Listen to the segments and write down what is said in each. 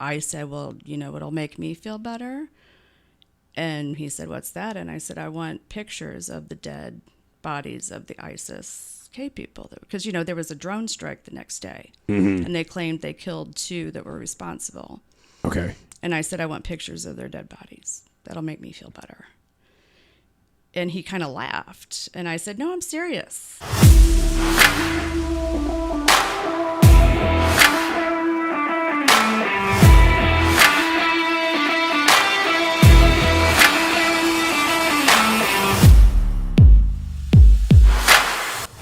I said, well, it'll make me feel better. And he said, what's that? And I said, I want pictures of the dead bodies of the ISIS-K people. Because, there was a drone strike the next day. Mm-hmm. And they claimed they killed 2 that were responsible. Okay. And I said, I want pictures of their dead bodies. That'll make me feel better. And he kind of laughed. And I said, no, I'm serious.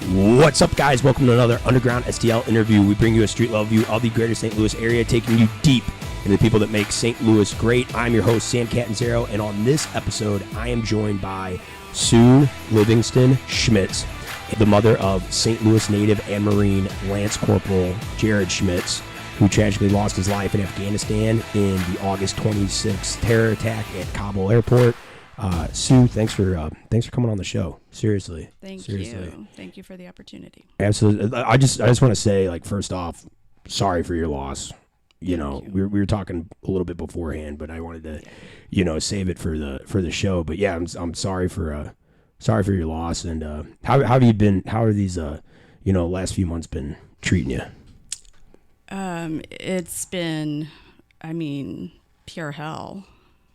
What's up, guys? Welcome to another Underground STL interview. We bring you a street level view of the greater St. Louis area, taking you deep into the people that make St. Louis great. I'm your host, Sam Catanzaro, and on this episode, I am joined by Sue Livingston-Schmitz, the mother of St. Louis native and Marine Lance Corporal Jared Schmitz, who tragically lost his life in Afghanistan in the August 26th terror attack at Kabul airport. Sue, thanks for coming on the show. Seriously. Thank you. Thank you for the opportunity. Absolutely. I just want to say, like, first off, sorry for your loss. We were talking a little bit beforehand, but I wanted to, save it for the show. But yeah, I'm sorry for your loss. And how have you been? How are these last few months been treating you? It's been, pure hell.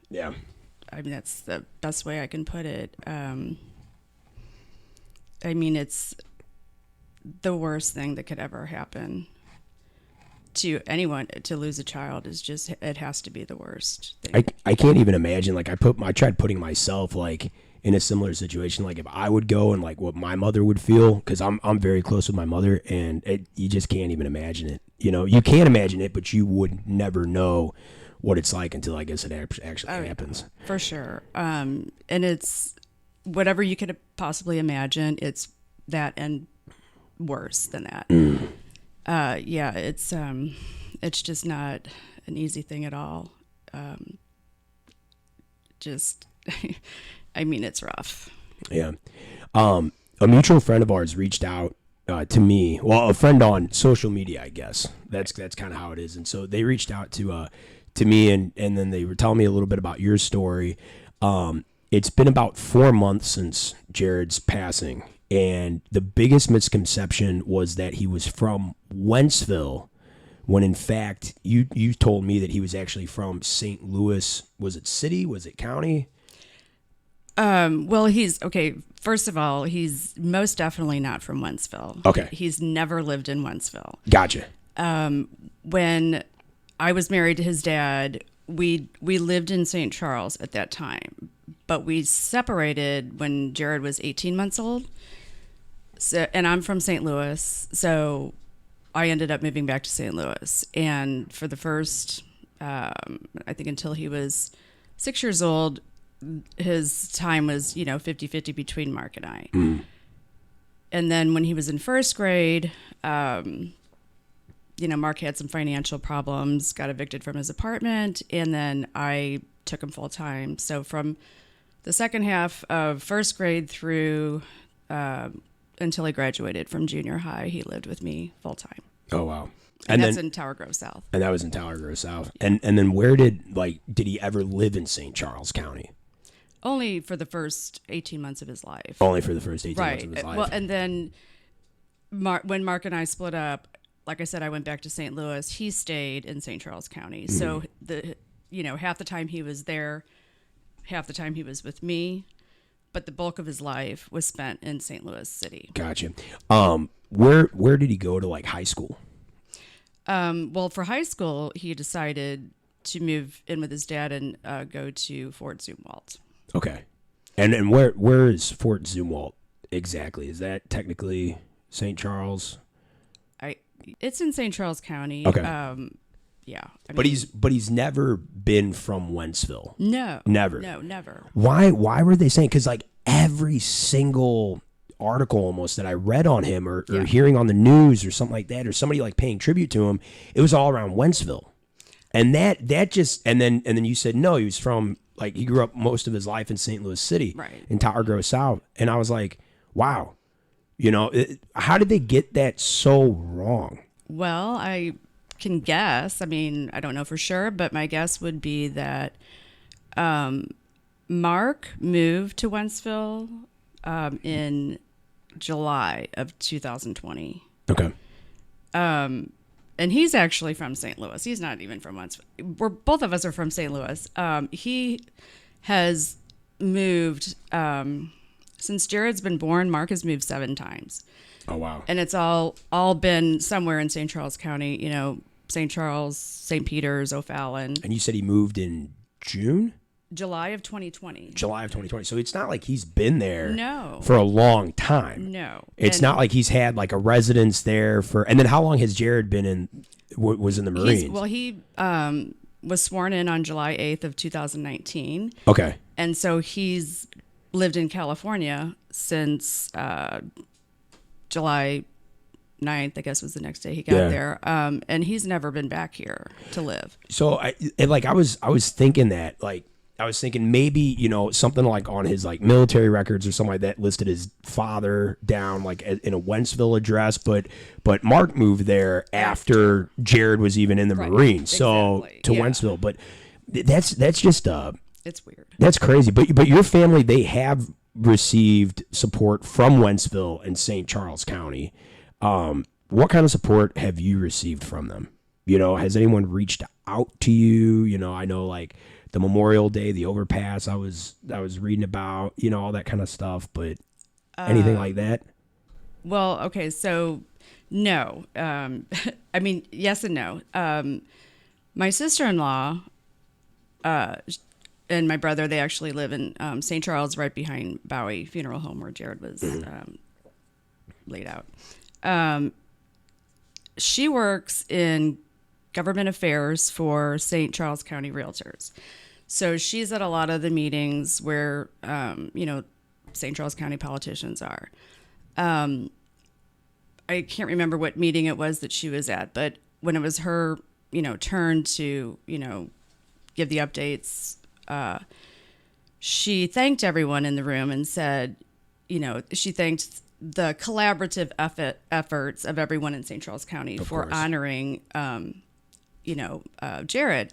Yeah. That's the best way I can put it. It's the worst thing that could ever happen to anyone. To lose a child is just, it has to be the worst thing. I can't even imagine. Like, I tried putting myself, like, in a similar situation, like if I would go and like what my mother would feel, because I'm very close with my mother, and you just can't even imagine it. You can't imagine it, but you would never know what it's like until I guess it actually happens. Yeah, for sure. And it's whatever you could possibly imagine. It's that and worse than that. It's just not an easy thing at all. It's rough. Yeah. A mutual friend of ours reached out to me. Well, a friend on social media, I guess. That's kind of how it is. And so they reached out to me, and then they were telling me a little bit about your story. It's been about 4 months since Jared's passing, and the biggest misconception was that he was from Wentzville, when in fact you told me that he was actually from St. Louis. Was it city? Was it county? Well, first of all, he's most definitely not from Wentzville. Okay. He's never lived in Wentzville. Gotcha. When I was married to his dad, we lived in St. Charles at that time, but we separated when Jared was 18 months old. So, and I'm from St. Louis, so I ended up moving back to St. Louis. And for the first, I think until he was 6 years old, his time was, 50-50 between Mark and I. And then when he was in first grade, Mark had some financial problems, got evicted from his apartment, and then I took him full time. So from the second half of first grade through until he graduated from junior high, he lived with me full time. Oh, wow. And that's in Tower Grove South. And that was in Tower Grove South. Yeah. And then where did he ever live in St. Charles County? Only for the first 18 months of his life. Only for the first 18 months of his life. Well, and then when Mark and I split up, like I said, I went back to St. Louis. He stayed in St. Charles County. So half the time he was there, half the time he was with me, but the bulk of his life was spent in St. Louis City. Gotcha. Where did he go to high school? Well, for high school, he decided to move in with his dad and go to Fort Zumwalt. Okay. And where is Fort Zumwalt exactly? Is that technically St. Charles? It's in St. Charles County. Okay. Yeah. But he's never been from Wentzville. No. Never. No, never. Why were they saying? Because every single article almost that I read on him or hearing on the news or something like that, or somebody paying tribute to him, it was all around Wentzville. And that just, and then you said, no, he was from, he grew up most of his life in St. Louis City, right, in Tower Grove South. And I was like, wow, how did they get that so wrong? Well, I can guess, I mean, I don't know for sure, but my guess would be that Mark moved to Wentzville in July of 2020. Okay. And he's actually from St. Louis. He's not even from Wentzville. Both of us are from St. Louis. He has moved since Jared's been born. Mark has moved 7 times. Oh, wow. And it's all been somewhere in St. Charles County, you know, St. Charles, St. Peters, O'Fallon. And you said he moved in June? July of 2020. July of 2020. So it's not like he's been there No. for a long time. No. It's not like he's had like a residence there for. And then how long has Jared been in? Was in the Marines? He was sworn in on July 8th of 2019. Okay. And so he's lived in California since July 9th, I guess was the next day he got there. And he's never been back here to live. So I was thinking that like. I was thinking maybe, you know, something like on his like military records or something like that listed his father down like in a Wentzville address, but Mark moved there after Jared was even in the Marines, so to Wentzville. But that's just it's weird. That's crazy. But your family, they have received support from Wentzville and St. Charles County. What kind of support have you received from them? You know, has anyone reached out to you? You know, I know like the Memorial Day, the overpass I was reading about, you know, all that kind of stuff, but anything like that? Well, okay, so no. I mean, yes and no. My sister-in-law and my brother, they actually live in St. Charles, right behind Bowie Funeral Home where Jared was laid out. She works in government affairs for St. Charles County Realtors. So she's at a lot of the meetings where, you know, St. Charles County politicians are. I can't remember what meeting it was that she was at, but when it was her, you know, turn to, you know, give the updates, she thanked everyone in the room and said, you know, she thanked the collaborative efforts of everyone in St. Charles County for honoring, you know, Jared.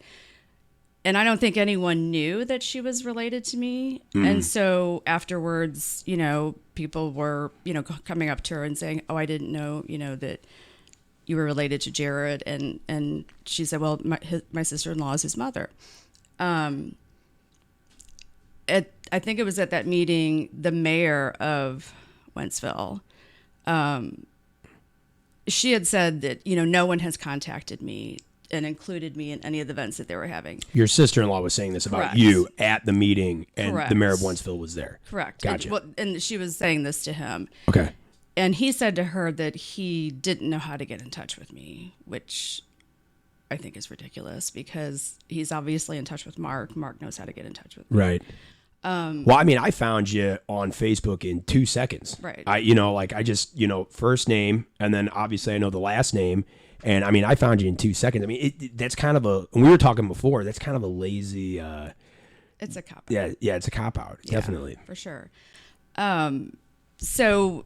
And I don't think anyone knew that she was related to me. And so afterwards, you know, people were, you know, coming up to her and saying, oh, I didn't know, you know, that you were related to Jared. And she said, well, my sister-in-law is his mother. I think it was at that meeting, the mayor of Wentzville, she had said that, you know, no one has contacted me and included me in any of the events that they were having. Your sister-in-law was saying this about you at the meeting, and the mayor of Wentzville was there. Correct. Gotcha. And she was saying this to him. Okay. And he said to her that he didn't know how to get in touch with me, which I think is ridiculous because he's obviously in touch with Mark. Mark knows how to get in touch with me. Right. Well, I mean, I found you on Facebook in 2 seconds. Right. I just, first name, and then obviously I know the last name. And I mean, I found you in 2 seconds. I mean, that's kind of we were talking before, that's kind of a lazy. It's a cop out. Yeah, it's a cop out. Definitely. For sure. So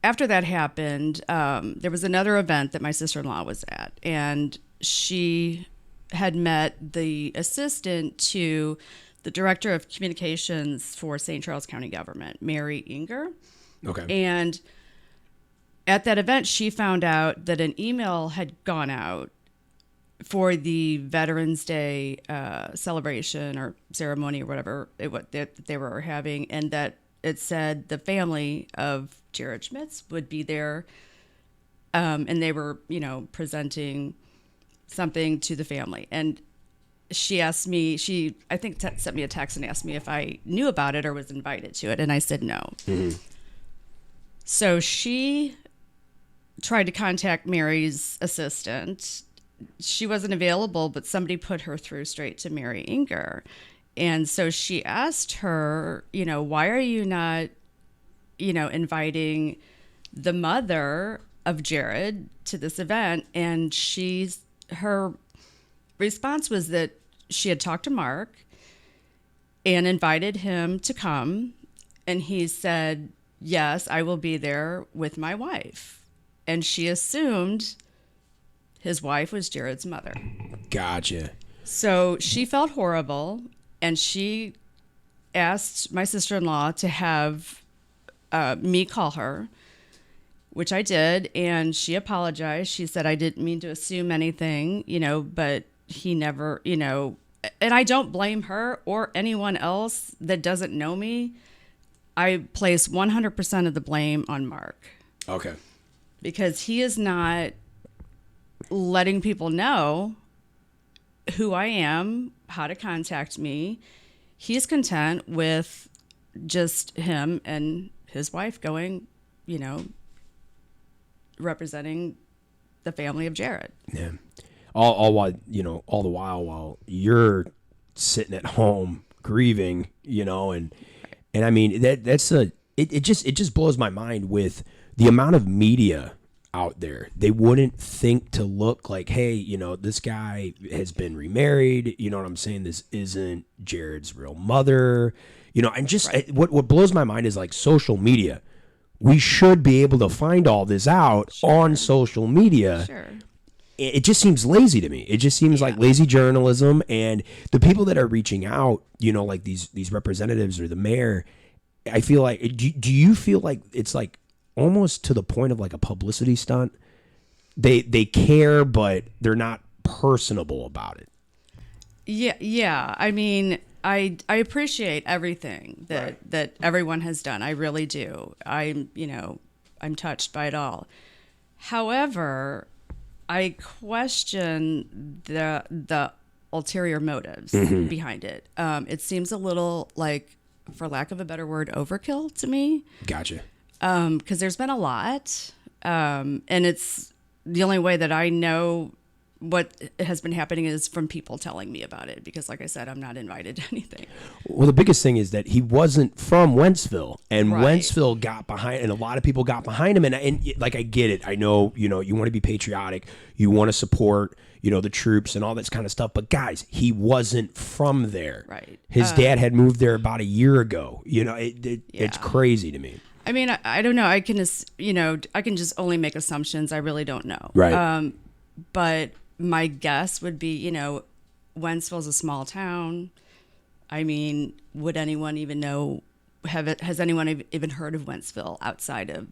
after that happened, there was another event that my sister-in-law was at, and she had met the assistant to the director of communications for St. Charles County government, Mary Inger. Okay. And at that event, she found out that an email had gone out for the Veterans Day celebration or ceremony or whatever that they were having, and that it said the family of Jared Schmitz would be there, and they were, presenting something to the family. And she asked me, I think sent me a text and asked me if I knew about it or was invited to it, and I said no. Mm-hmm. So she tried to contact Mary's assistant. She wasn't available, but somebody put her through straight to Mary Inger. And so she asked her, why are you not, inviting the mother of Jared to this event? And her response was that she had talked to Mark and invited him to come. And he said, yes, I will be there with my wife. And she assumed His wife was Jared's mother. Gotcha. So she felt horrible, and she asked my sister-in-law to have me call her, which I did, and she apologized. She said, I didn't mean to assume anything, but he never, and I don't blame her or anyone else that doesn't know me. I place 100% of the blame on Mark. Okay. Because he is not letting people know who I am, how to contact me. He's content with just him and his wife going, representing the family of Jared. Yeah. All while, all the while you're sitting at home grieving, and I mean, it just blows my mind with the amount of media out there. They wouldn't think to look like, hey, this guy has been remarried. You know what I'm saying? This isn't Jared's real mother. And just what blows my mind is like social media. We should be able to find all this out on social media. Sure. It just seems lazy to me. It just seems like lazy journalism. And the people that are reaching out, like these representatives or the mayor, I feel like, do you feel like it's like almost to the point of like a publicity stunt? They care, but they're not personable about it. Yeah. I mean, I appreciate everything that everyone has done. I really do. I'm touched by it all. However, I question the ulterior motives behind it. It seems a little like, for lack of a better word, overkill to me. Gotcha. Because there's been a lot, and it's the only way that I know what has been happening is from people telling me about it. Because, like I said, I'm not invited to anything. Well, the biggest thing is that he wasn't from Wentzville, and Wentzville got behind, and a lot of people got behind him. And like, I get it. I know, you want to be patriotic, you want to support, the troops and all that kind of stuff. But guys, he wasn't from there. Right. His dad had moved there about a year ago. It's crazy to me. I mean, I don't know. I can just only make assumptions. I really don't know. Right. But my guess would be, Wentzville's a small town. I mean, would anyone even know? Has anyone even heard of Wentzville outside of,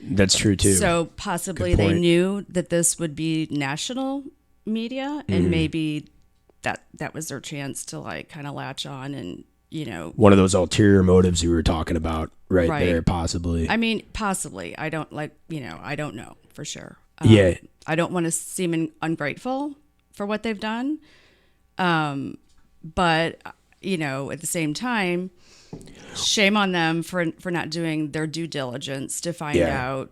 That's true too. So possibly they knew that this would be national media, and maybe that was their chance to like kind of latch on and, one of those ulterior motives you were talking about right there, possibly. I mean, possibly. I don't I don't know for sure. Yeah. I don't want to seem ungrateful for what they've done. But, at the same time, shame on them for not doing their due diligence to find out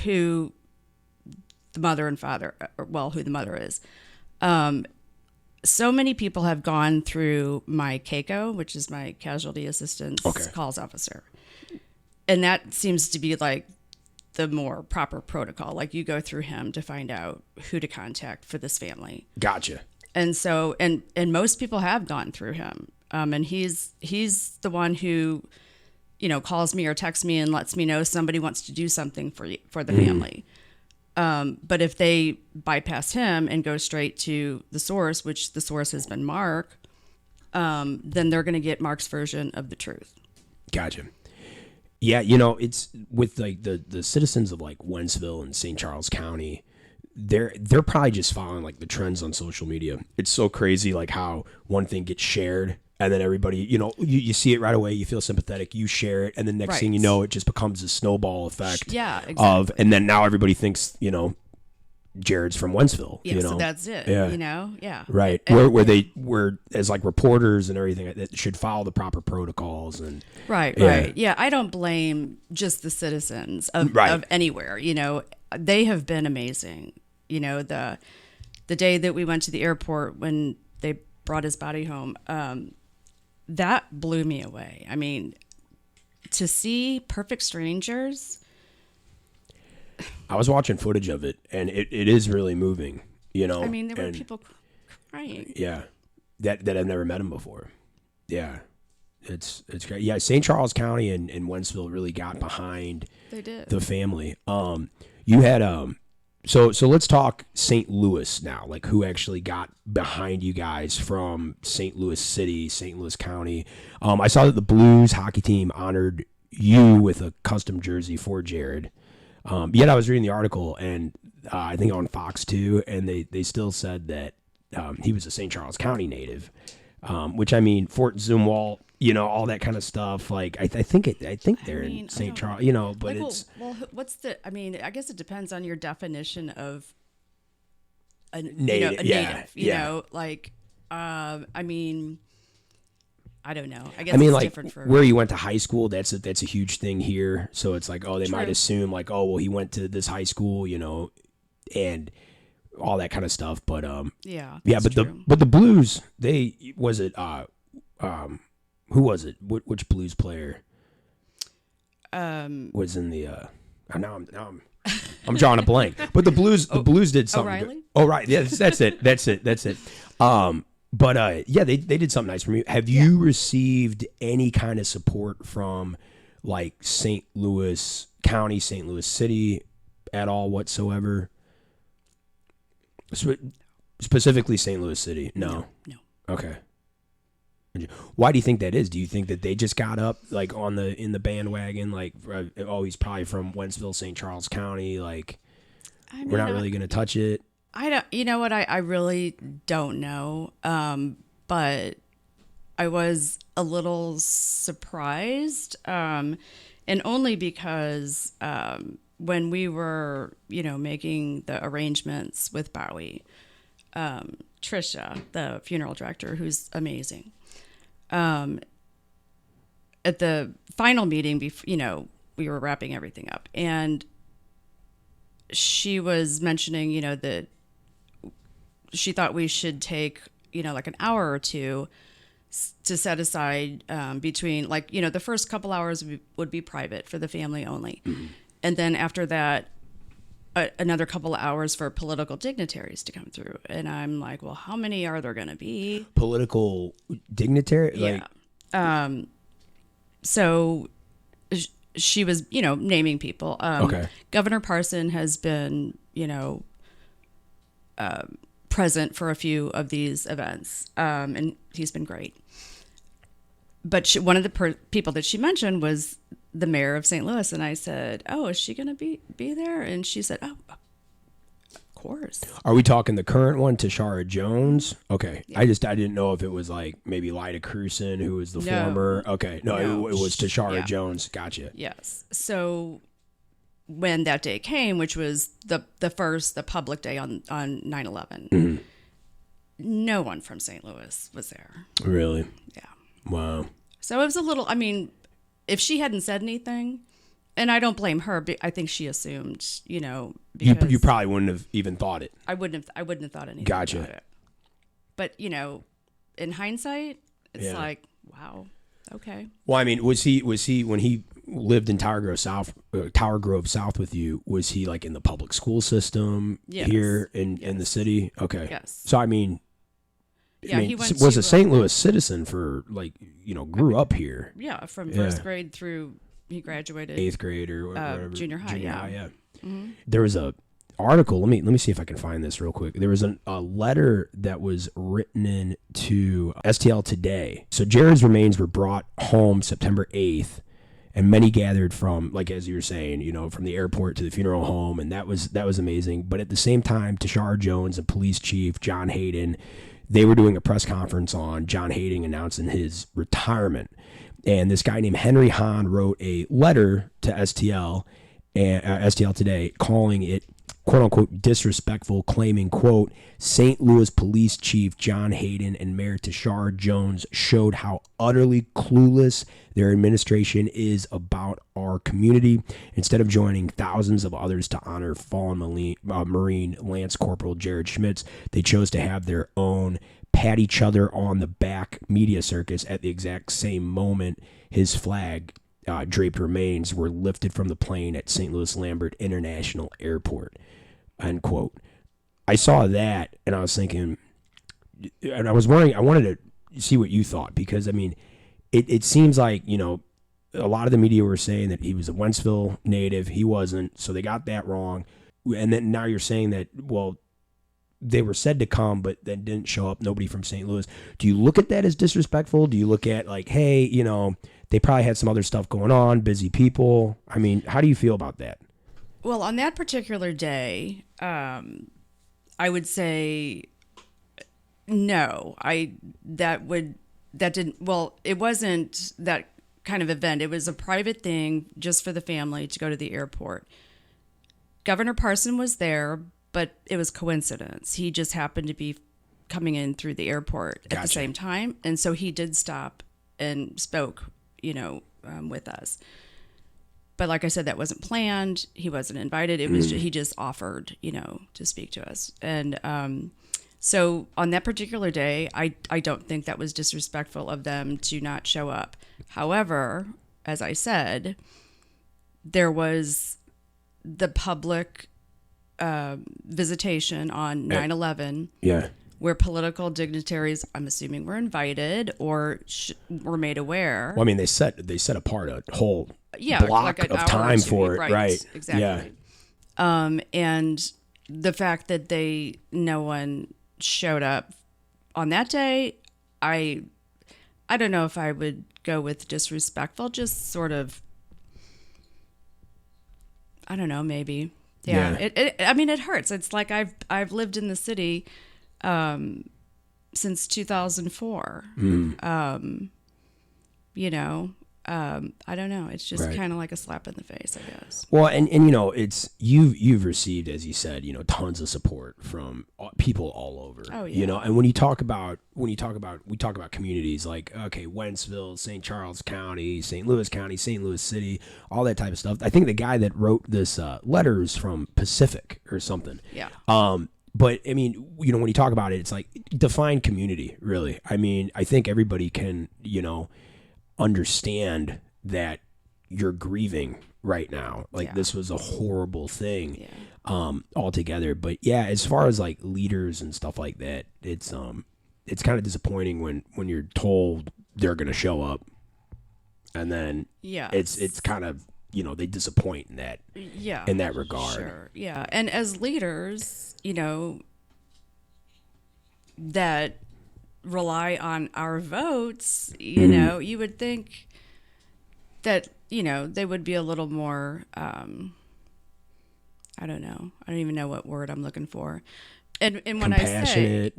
who the mother and father, who the mother is. So many people have gone through my CACO, which is my casualty assistance calls officer. And that seems to be like the more proper protocol. Like, you go through him to find out who to contact for this family. Gotcha. And so, and most people have gone through him. And he's the one who, calls me or texts me and lets me know somebody wants to do something for the family. But if they bypass him and go straight to the source, which the source has been Mark, then they're going to get Mark's version of the truth. Gotcha. Yeah, it's with like the citizens of like Wentzville and St. Charles County, they're probably just following like the trends on social media. It's so crazy like how one thing gets shared and then everybody, you see it right away, you feel sympathetic, you share it, and the next thing you know, it just becomes a snowball effect. Yeah, exactly. And then now everybody thinks, Jared's from Wentzville. Yeah, so that's it. Yeah. Right. Where they were as like reporters and everything that should follow the proper protocols and right. Yeah, I don't blame just the citizens of anywhere. They have been amazing. The day that we went to the airport when they brought his body home, that blew me away. I mean, to see perfect strangers. I was watching footage of it, and it is really moving, I mean, there were people crying. Yeah, that I've never met him before. Yeah, it's great. Yeah, St. Charles County and Wentzville really got behind they did. the family. You had So let's talk St. Louis now, like who actually got behind you guys from St. Louis City, St. Louis County. I saw that the Blues hockey team honored you with a custom jersey for Jared. Yet I was reading the article, and I think on Fox too, and they still said that he was a St. Charles County native, which I mean, Fort Zumwalt, all that kind of stuff. Like I think they're in St. Charles, but like, it's what's the? I mean, I guess it depends on your definition of a native. native. I mean, I don't know. I guess it's like different for where you went to high school. That's a huge thing here. So it's like, they might assume like, well, he went to this high school, and all that kind of stuff. But but the Blues, who was it? Which Blues player was in the? Now I'm drawing a blank. But the Blues did something. O'Reilly? Good. Oh right, yeah, that's it. But they did something nice for me. Have you received any kind of support from like St. Louis County, St. Louis City at all whatsoever? Specifically St. Louis City? No. Okay. Why do you think that is? Do you think that they just got up like in the bandwagon? Like, he's probably from Wentzville, St. Charles County. Like, we're not really going to touch it. I don't. You know what? I really don't know. But I was a little surprised, and only because when we were, making the arrangements with Bowie, Trisha, the funeral director, who's amazing. At the final meeting, we were wrapping everything up, and she was mentioning, that she thought we should take, like an hour or two to set aside between, like, the first couple hours would be private for the family only. Mm-hmm. And then after that, another couple of hours for political dignitaries to come through. And I'm like, well, how many are there going to be? Political dignitary? Yeah. So she was, naming people. Okay. Governor Parson has been, present for a few of these events. And he's been great. But one of the people that she mentioned was the mayor of St. Louis. And I said, oh, is she going to be there? And she said, oh, of course. Are we talking the current one, Tashara Jones? Okay. Yeah. I didn't know if it was like maybe Lyda Cruson, who was the former. Okay. No, it was Tashara Jones. Gotcha. Yes. So when that day came, which was the public day on 9/11, mm-hmm. no one from St. Louis was there. Really? Yeah. Wow. So it was a little, I mean, if she hadn't said anything, and I don't blame her, but I think she assumed, because you probably wouldn't have even thought it. I wouldn't have thought anything Gotcha. about it. But, in hindsight, it's like, wow, okay. Well, I mean, was he when he lived in Tower Grove South with you, was he like in the public school system here in the city? Okay. Yes. So, I mean, he was a St. Louis citizen for grew up here. Yeah, from first grade through he graduated 8th grade or whatever, junior high. Yeah. Mm-hmm. There was a article. Let me see if I can find this real quick. There was a letter that was written in to STL Today. So Jared's remains were brought home September 8th, and many gathered from, like as you were saying, from the airport to the funeral home, and that was amazing. But at the same time, Tashara Jones and Police Chief John Hayden, they were doing a press conference on John Hayden announcing his retirement. And this guy named Henry Hahn wrote a letter to STL and STL Today calling it, quote unquote, disrespectful, claiming, quote, St. Louis Police Chief John Hayden and Mayor Tashara Jones showed how utterly clueless their administration is about our community. Instead of joining thousands of others to honor fallen Marine Lance Corporal Jared Schmitz, they chose to have their own pat each other on the back media circus at the exact same moment his flag draped remains were lifted from the plane at St. Louis Lambert International Airport, end quote. I saw that and I was thinking, and I was wondering, I wanted to see what you thought, because I mean, it seems like, a lot of the media were saying that he was a Wentzville native. He wasn't, so they got that wrong. and then now you're saying that, well, they were said to come, but then didn't show up. Nobody from St. Louis. Do you look at that as disrespectful? Do you look at like, hey, you know, they probably had some other stuff going on, busy people. I mean, how do you feel about that? Well, on that particular day, I would say no. It wasn't that kind of event. It was a private thing just for the family to go to the airport. Governor Parson was there, but it was coincidence. He just happened to be coming in through the airport at the same time. And so he did stop and spoke, with us. But like I said, that wasn't planned. He wasn't invited. It was he just offered, to speak to us. And so on that particular day, I don't think that was disrespectful of them to not show up. However, as I said, there was the public visitation on 9/11. Yeah. Where political dignitaries, I'm assuming, were invited or were made aware. Well, I mean, they set apart a whole block like of time for it, right? Exactly. Yeah. And the fact that no one showed up on that day, I don't know if I would go with disrespectful, just sort of, I don't know, maybe. Yeah. It hurts. It's like I've lived in the city since 2004. I don't know. It's just kind of like a slap in the face, I guess. Well, and it's you've received, as you said, tons of support from people all over. Oh yeah. And we talk about communities like, okay, Wentzville, St. Charles County, St. Louis County, St. Louis City, all that type of stuff. I think the guy that wrote this letter is from Pacific or something. Yeah. But I mean, when you talk about it, it's like define community, really. I mean, I think everybody can, understand that you're grieving right now. Like this was a horrible thing, altogether. But yeah, as far as like leaders and stuff like that, it's kind of disappointing when you're told they're going to show up, and then it's kind of, they disappoint in that, in that regard. Sure. Yeah. And as leaders, that rely on our votes, you would think that, they would be a little more, I don't know. I don't even know what word I'm looking for. And when I say,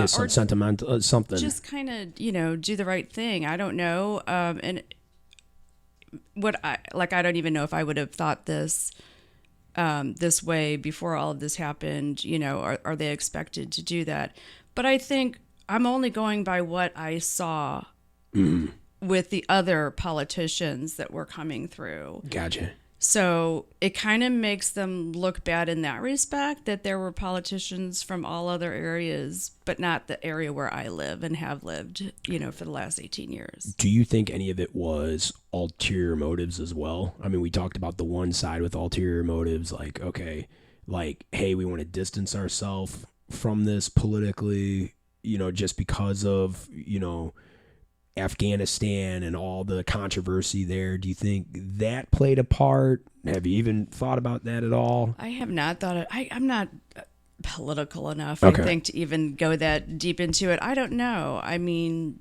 some sentimental, something. Just kind of, do the right thing. I don't know. And I don't even know if I would have thought this way before all of this happened. Are they expected to do that? But I think I'm only going by what I saw with the other politicians that were coming through. Gotcha. So it kind of makes them look bad in that respect, that there were politicians from all other areas, but not the area where I live and have lived, for the last 18 years. Do you think any of it was ulterior motives as well? I mean, we talked about the one side with ulterior motives, like, okay, like, hey, we want to distance ourselves from this politically, just because of, Afghanistan and all the controversy there. Do you think that played a part? Have you even thought about that at all? I have not thought it. I'm not political enough, I think, to even go that deep into it. I don't know. I mean,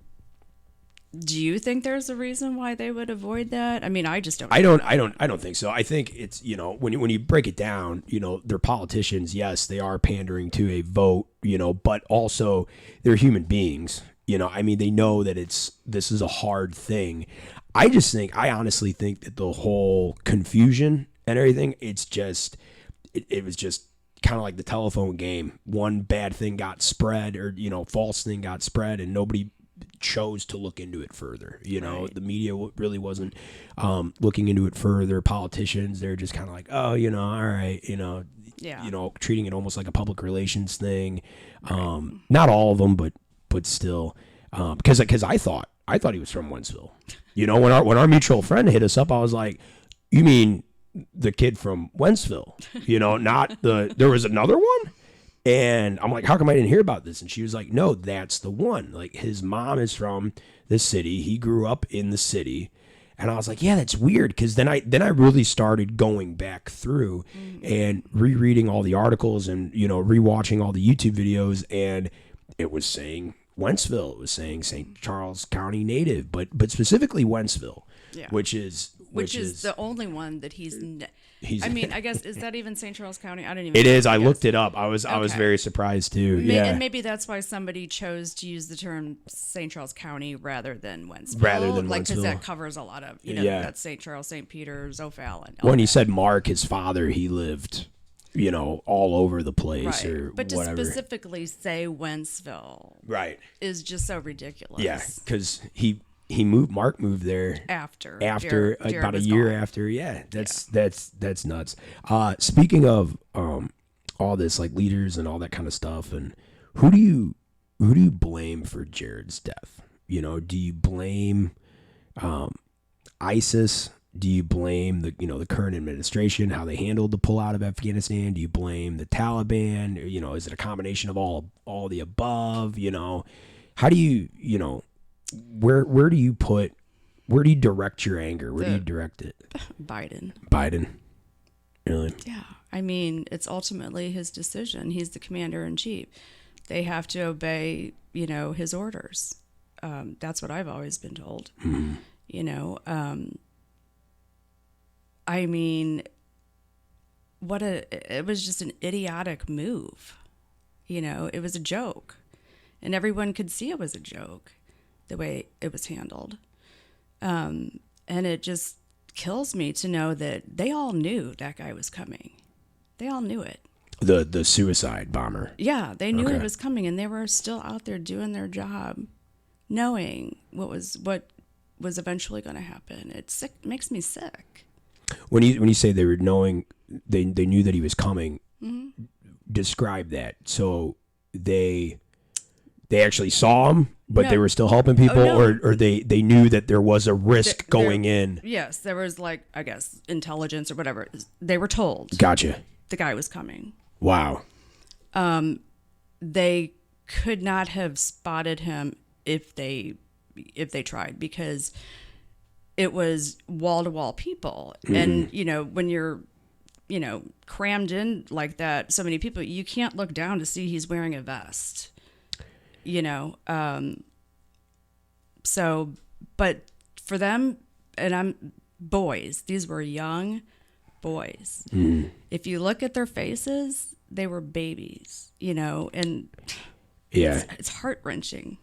do you think there's a reason why they would avoid that? I mean, I just don't. I don't think so. I think it's, when you break it down, they're politicians. Yes, they are pandering to a vote, but also they're human beings. I mean, they know that this is a hard thing. I honestly think that the whole confusion and everything, it was just kind of like the telephone game. One bad thing got spread, or, false thing got spread, and nobody chose to look into it further. Right. The media really wasn't looking into it further. Politicians, they're just kind of like, oh, all right, treating it almost like a public relations thing. Right. Not all of them, but still, because I thought he was from Wentzville. When our mutual friend hit us up, I was like, you mean the kid from Wentzville? Not there was another one? And I'm like, how come I didn't hear about this? And she was like, no, that's the one. Like, his mom is from the city. He grew up in the city. And I was like, yeah, that's weird. Because then I really started going back through and rereading all the articles and, rewatching all the YouTube videos. And it was saying Wentzville. It was saying St. Charles County native, but specifically Wentzville, which is the only one that he's I mean, I guess, is that even St. Charles County? I don't even It know. is. I looked it up. I was very surprised too. And maybe that's why somebody chose to use the term St. Charles County rather than Wentzville. Because that covers a lot of, that's St. Charles, St. Peter's, O'Fallon. When he said Mark, his father, he lived, all over the place or but whatever. To specifically say Wentzville is just so ridiculous. Yeah, because Mark moved there after Jared about a year gone. after. Yeah, that's nuts. Speaking of all this, like leaders and all that kind of stuff, and who do you blame for Jared's death? Do you blame ISIS? Do you blame the current administration, how they handled the pullout of Afghanistan? Do you blame the Taliban? Is it a combination of all the above? How do you where do you direct your anger? Where do you direct it? Biden. Really? Yeah. I mean, it's ultimately his decision. He's the commander in chief. They have to obey, his orders. That's what I've always been told. Mm-hmm. I mean, it was just an idiotic move. It was a joke. And everyone could see it was a joke, the way it was handled. And it just kills me to know that they all knew that guy was coming. They all knew it. The suicide bomber. Yeah, they knew it was coming, and they were still out there doing their job, knowing what was eventually going to happen. It's sick. Makes me sick. When you say they were knowing, they knew that he was coming. Mm-hmm. Describe that. So they actually saw him, but they were still helping people, or they knew that there was a risk going in. Yes, there was I guess intelligence or whatever. They were told. Gotcha. The guy was coming. Wow. They could not have spotted him if they tried, because it was wall-to-wall people. Mm-hmm. And, when you're, crammed in like that, so many people, you can't look down to see he's wearing a vest, So, but for them, and these were young boys. Mm-hmm. If you look at their faces, they were babies, and it's heart-wrenching.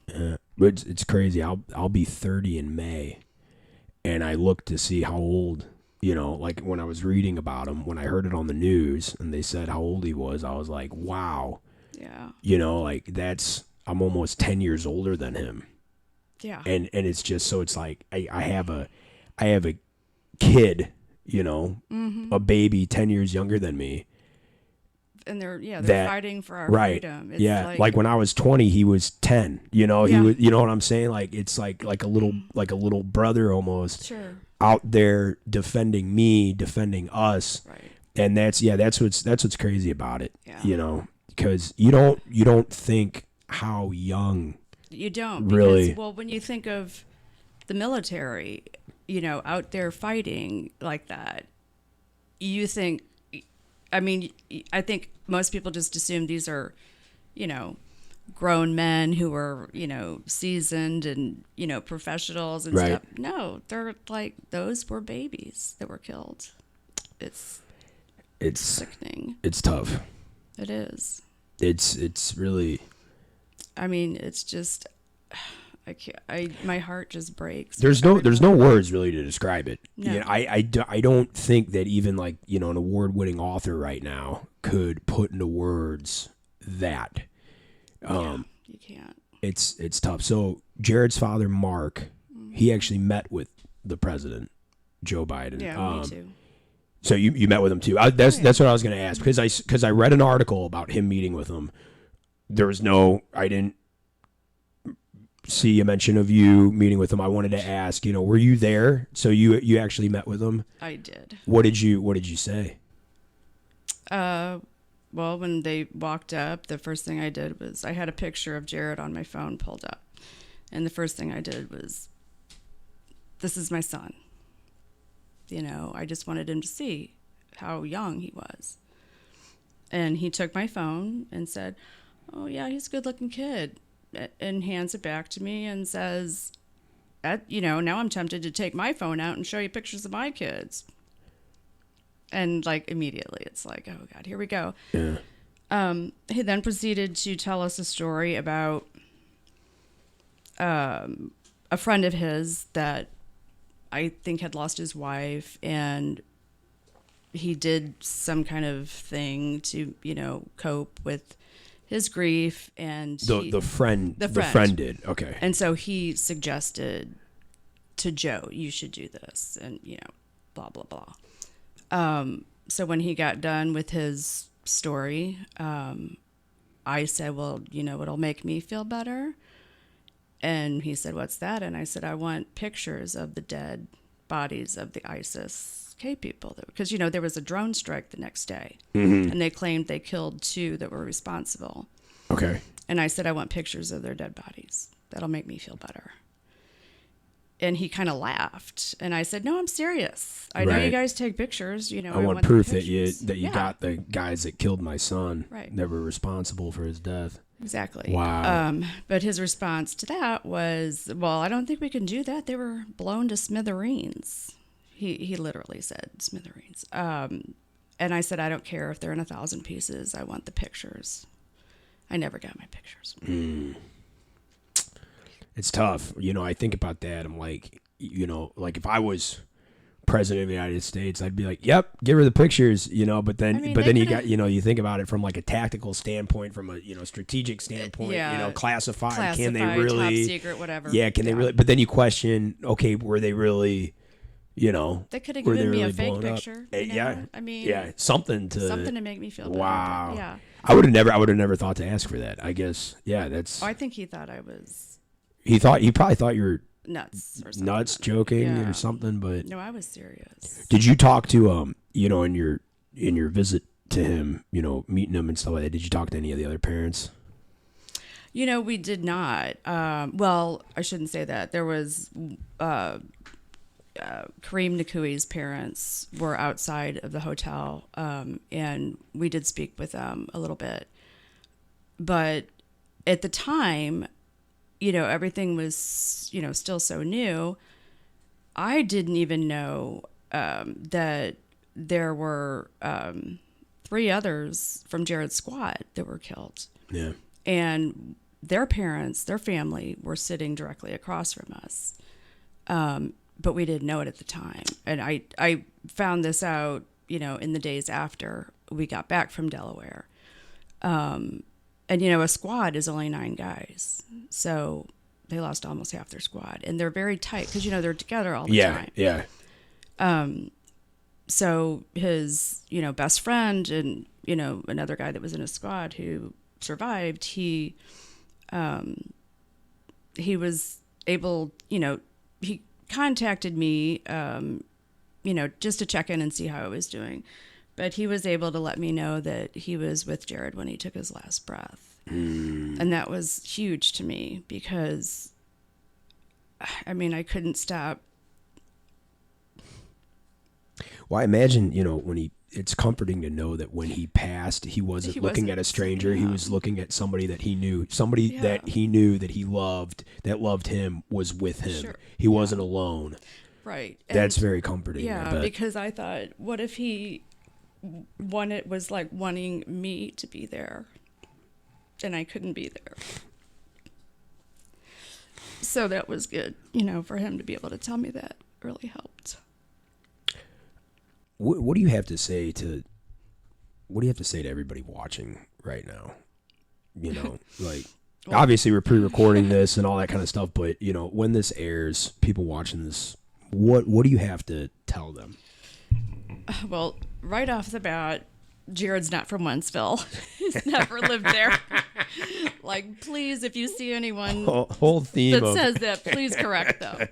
But it's crazy. I'll be 30 in May, and I looked to see how old, like when I was reading about him, when I heard it on the news and they said how old he was, I was like, wow. Yeah. I'm almost 10 years older than him. Yeah. And it's just, so it's like, I have a kid, mm-hmm. a baby 10 years younger than me. And they're fighting for our freedom. It's like when I was 20, he was 10. He was, you know what I'm saying? Like it's like a little brother almost. Sure. Out there defending me, defending us. Right. And that's what's crazy about it. Yeah. Because you don't think how young. You don't. Really. Because, when you think of the military, out there fighting like that, you think. I think most people just assume these are, grown men who are, seasoned and, professionals and stuff. No, they're those were babies that were killed. It's sickening. It's tough. It is. It's really. It's just. My heart just breaks. There's no words really to describe it. No. I don't think that even an award-winning author right now could put into words that. You can't. It's tough. So Jared's father, Mark, he actually met with the president, Joe Biden. Yeah, me too. So you met with him too. That's what I was going to ask, because I read an article about him meeting with him. I didn't see a mention of you meeting with him. I wanted to ask, were you there? So you actually met with him? I did. What did you say? Well, when they walked up, the first thing I did was I had a picture of Jared on my phone pulled up. And the first thing I did was, this is my son. I just wanted him to see how young he was. And he took my phone and said, "Oh, yeah, he's a good-looking kid," and hands it back to me and says, now I'm tempted to take my phone out and show you pictures of my kids. And, like, immediately it's like, oh, God, here we go. Yeah. He then proceeded to tell us a story about a friend of his that I think had lost his wife, and he did some kind of thing to, cope with his grief. And The friend did. Okay. And so he suggested to Joe, you should do this, and, blah, blah, blah. So when he got done with his story, I said, well, it'll make me feel better. And he said, what's that? And I said, I want pictures of the dead bodies of the ISIS K people. Because, there was a drone strike the next day. Mm-hmm. And they claimed they killed 2 that were responsible. Okay. And I said, I want pictures of their dead bodies. That'll make me feel better. And he kind of laughed. And I said, no, I'm serious. I know you guys take pictures. I want proof that you got the guys that killed my son, right, that were responsible for his death. Exactly. Wow. But his response to that was, well, I don't think we can do that. They were blown to smithereens. He literally said smithereens. And I said, I don't care if they're in 1,000 pieces. I want the pictures. I never got my pictures. It's tough. I think about that. I'm like, like if I was president of the United States, I'd be like, yep, give her the pictures, but then, you think about it from like a tactical standpoint, from a, strategic standpoint, classified. Can they really, top secret, whatever. Yeah. Can they really, but then you question, okay, were they really, they could have given me a fake picture. Yeah. I mean, something to make me feel better. Wow. Yeah. I would have never thought to ask for that, I guess. Yeah. That's, I think he thought I was, he probably thought you were nuts or something. Nuts, joking or something, but no, I was serious. Did you talk to in your visit to him, meeting him and stuff like that? Did you talk to any of the other parents? We did not. Well, I shouldn't say that. There was Kareem Nakui's parents were outside of the hotel, and we did speak with them a little bit. But at the time, everything was, still so new. I didn't even know that there were 3 others from Jared's squad that were killed. Yeah. And their parents, their family, were sitting directly across from us. But we didn't know it at the time. And I found this out, in the days after we got back from Delaware. And, a squad is only 9 guys. So they lost almost half their squad. And they're very tight because, they're together all the time. Yeah. So his, best friend and, another guy that was in his squad who survived, he was able, he contacted me, just to check in and see how I was doing. But he was able to let me know that he was with Jared when he took his last breath. And that was huge to me because, I couldn't stop. Well, I imagine, it's comforting to know that when he passed, he wasn't looking at a stranger. He was looking at somebody that he knew, that he knew that he loved, that loved him, was with him. Sure. He wasn't alone. Right. That's very comforting. Yeah, because I thought, what if he was like wanting me to be there and I couldn't be there? So that was good, for him to be able to tell me that really helped. What do you have to say to everybody watching right now? Like, well, obviously we're pre-recording this and all that kind of stuff, but when this airs, people watching this, what do you have to tell them? Well, right off the bat, Jared's not from Wentzville. He's never lived there. Like, please, if you see anyone whole theme that says that, please correct them.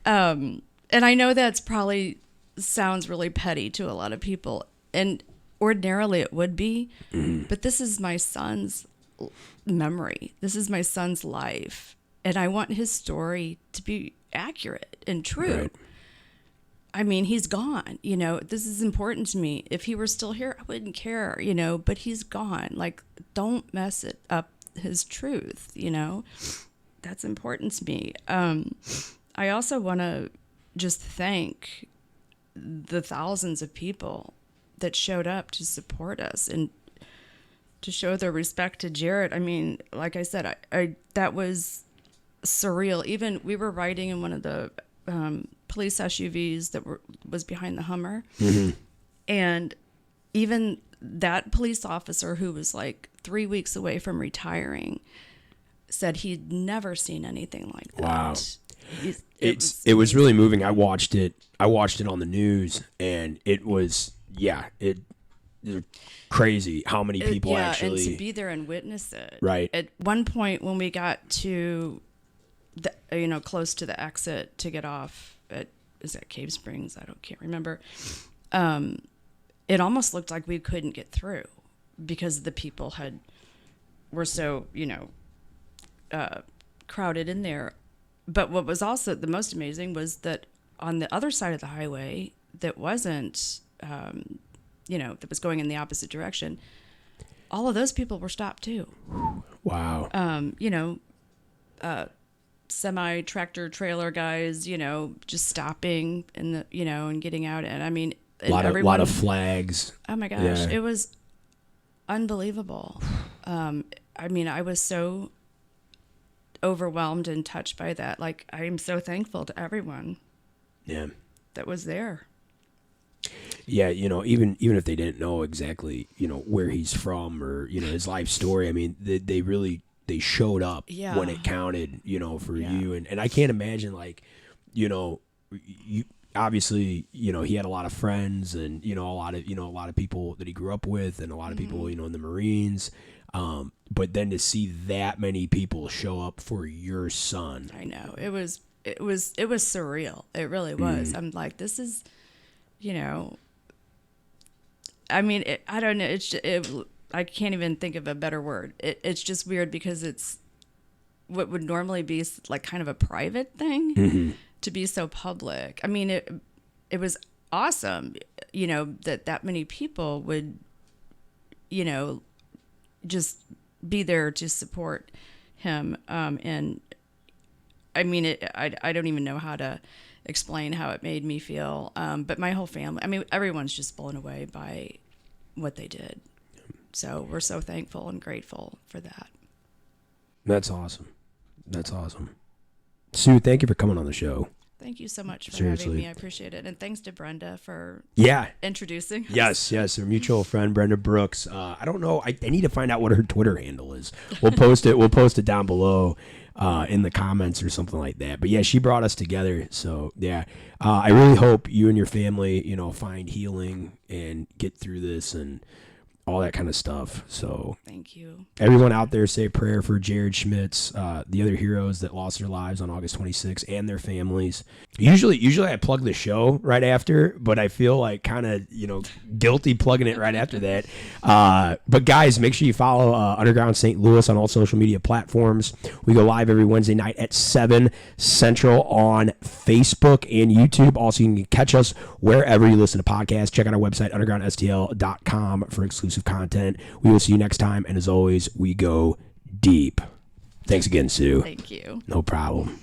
And I know that's probably sounds really petty to a lot of people, and ordinarily it would be, but this is my son's memory. This is my son's life, and I want his story to be accurate and true. I mean, he's gone, this is important to me. If he were still here, I wouldn't care, but he's gone. Like, don't mess it up, his truth, that's important to me. I also want to just thank the thousands of people that showed up to support us and to show their respect to Jared. I mean, like I said, I that was surreal. Even we were riding in one of the police SUVs that was behind the Hummer, and even that police officer, who was like 3 weeks away from retiring, said he'd never seen anything like that. Wow. It was really moving. I watched it on the news, and it was crazy how many people actually. And to be there and witness it. Right. At one point, when we got to the close to the exit to get off is that Cave Springs? Can't remember. It almost looked like we couldn't get through because the people were so crowded in there. But what was also the most amazing was that on the other side of the highway that wasn't, that was going in the opposite direction, all of those people were stopped too. Wow. Semi-tractor trailer guys, just stopping and and getting out. And I mean, a lot of flags. Oh my gosh. It was unbelievable. I mean, I was so overwhelmed and touched by that. Like, I am so thankful to everyone that was there. Yeah, even if they didn't know exactly, where he's from or, his life story, I mean, they showed up when it counted, for you. And I can't imagine, like, you obviously, he had a lot of friends and, a lot of people that he grew up with and a lot of people, in the Marines. But then to see that many people show up for your son. I know. It was surreal. It really was. I'm like, this is, I mean, I don't know. I can't even think of a better word. It's just weird because it's what would normally be like kind of a private thing to be so public. I mean, it was awesome, that many people would, just be there to support him. And I mean, I don't even know how to explain how it made me feel. But my whole family, I mean, everyone's just blown away by what they did. So we're so thankful and grateful for that. That's awesome. Sue, thank you for coming on the show. Thank you so much for having me. I appreciate it. And thanks to Brenda for introducing us. Yes. Our mutual friend, Brenda Brooks. I don't know. I need to find out what her Twitter handle is. We'll post it down below in the comments or something like that. But yeah, she brought us together. So yeah, I really hope you and your family, find healing and get through this and all that kind of stuff. So thank you. Everyone out there, say a prayer for Jared Schmitz, the other heroes that lost their lives on August 26th and their families. Usually I plug the show right after, but I feel like kind of, guilty plugging it right after that. But guys, make sure you follow Underground St. Louis on all social media platforms. We go live every Wednesday night at 7 Central on Facebook and YouTube. Also, you can catch us wherever you listen to podcasts. Check out our website, undergroundstl.com, for exclusive content. We will see you next time, and as always, we go deep. Thanks again, Sue. Thank you. No problem.